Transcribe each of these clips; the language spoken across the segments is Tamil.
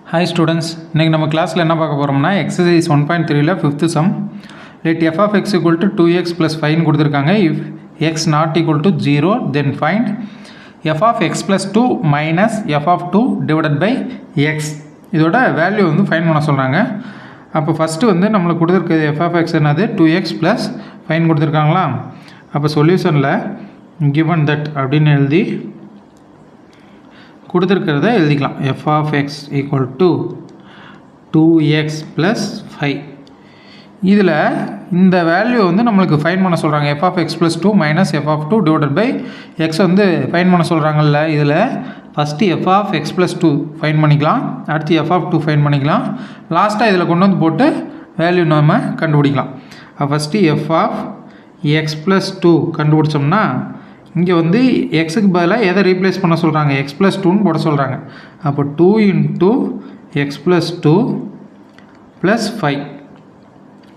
Hi students, இன்னைக்கு நம்ம கிளாஸ்ல என்ன பார்க்க போறோம்னா exercise 1.3ல 5th sum let f of x equal to 2x plus 5 னு கொடுத்திருக்காங்க. if x not equal to 0 then find f of x plus 2 minus f of 2 divided by x. இதோட வேல்யூ வந்து ஃபைண்ட் பண்ண சொல்றாங்க. அப்போ ஃபர்ஸ்ட் வந்து நமக்கு கொடுத்திருக்கிறது f of x என்னது 2x plus 5 னு கொடுத்திருக்காங்களா? அப்போ சொல்யூஷன்ல given that அப்படினு எழுதி கொடுத்திருக்கிறத எழுதிக்கலாம். f of x equal to 2x plus 5. இதில் இந்த வேல்யூ வந்து நம்மளுக்கு ஃபைண்ட் பண்ண சொல்கிறாங்க. f of x plus 2 minus f of 2 divided by x வந்து ஃபைண்ட் பண்ண சொல்கிறாங்கல்ல. இதில் first f of x plus 2 find பண்ணிக்கலாம், அடுத்து f of 2 ஃபைண்ட் பண்ணிக்கலாம், லாஸ்ட்டாக இதில் கொண்டு வந்து போட்டு வேல்யூ நம்ம கண்டுபிடிக்கலாம். First f of x plus 2 கண்டுபிடிச்சோம்னா இங்கே வந்து எக்ஸுக்கு பதிலாக எதை ரீப்ளேஸ் பண்ண சொல்கிறாங்க, எக்ஸ் ப்ளஸ் டூன்னு போட சொல்கிறாங்க. அப்போ 2 இன்ட்டு எக்ஸ் ப்ளஸ் 2 ப்ளஸ் 5.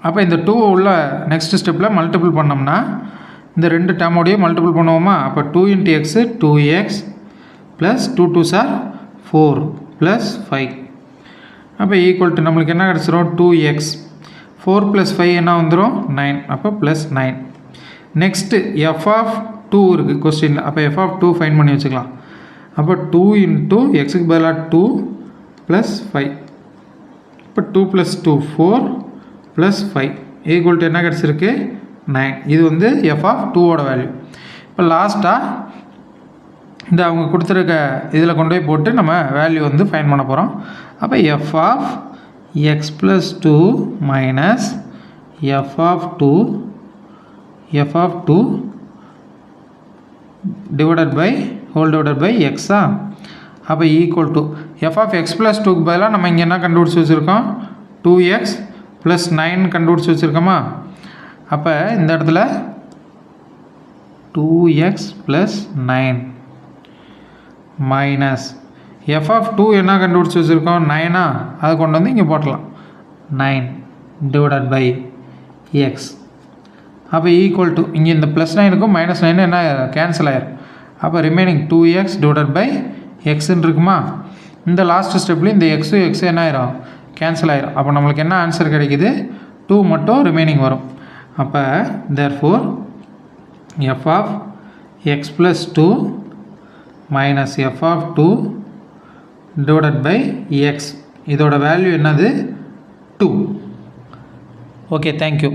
அப்போ இந்த 2 உள்ள நெக்ஸ்ட் ஸ்டெப்பில் மல்டிபிள் பண்ணோம்னா இந்த ரெண்டு டேமோடையே மல்டிபிள் பண்ணுவோமா. அப்போ 2 into x 2x plus 2 2s are 4 plus 5. அப்போ ஈக்குவல் டு நம்மளுக்கு என்ன கிடச்சிரும் 2x 4 ப்ளஸ் 5 என்ன வந்துடும் 9. அப்போ ப்ளஸ் 9. நெக்ஸ்ட்டு எஃப் ஆஃப் 2 இருக்குது கொஸ்டினில். அப்போ எஃப் ஆஃப் 2 ஃபைண்ட் பண்ணி வச்சுக்கலாம். அப்போ 2 இன்ட்டு எக்ஸுக்கு பதிலாக 2 ப்ளஸ் 5. இப்போ 2 ப்ளஸ் 2 4 ப்ளஸ் 5 ஈக்குவல் டு என்ன கிடச்சிருக்கு 9. இது வந்து எஃப் ஆஃப் 2ஓட வேல்யூ. இப்போ லாஸ்ட்டாக இந்த அவங்க கொடுத்துருக்க இதில் கொண்டு போய் போட்டு நம்ம வேல்யூ வந்து ஃபைண்ட் பண்ண போகிறோம். அப்போ f of x plus 2 minus f of 2 divided by whole divided by x. அப்போ equal to f of x plus 2க்கு பதிலாக நம்ம இங்கே என்ன கண்டுபிடிச்சி வச்சுருக்கோம் 2x ப்ளஸ் 9 கண்டுபிடிச்சி வச்சுருக்கோமா. அப்போ இந்த இடத்துல 2x plus 9 minus f of 2 என்ன கண்டுபிடிச்சி வச்சுருக்கோம் 9 அதை கொண்டு வந்து இங்கே போட்டலாம் 9 டிவைடட் பை எக்ஸ். அப்போ ஈக்குவல் டு இங்கே இந்த ப்ளஸ் 9க்கும் மைனஸ் 9 என்ன கேன்சல் ஆயிரும். அப்போ ரிமைனிங் 2x டிவைடட் பை எக்ஸ்ன்னு இருக்குமா. இந்த லாஸ்ட் ஸ்டெப்லேயும் இந்த எக்ஸும் எக்ஸும் என்ன ஆயிரும் கேன்சல் ஆயிரும். அப்போ நம்மளுக்கு என்ன ஆன்சர் கிடைக்குது 2 மட்டும் ரிமைனிங் வரும். அப்போ therefore f of x plus 2 minus f of 2 divided by x இதோட வேல்யூ என்னது 2. Okay, thank you.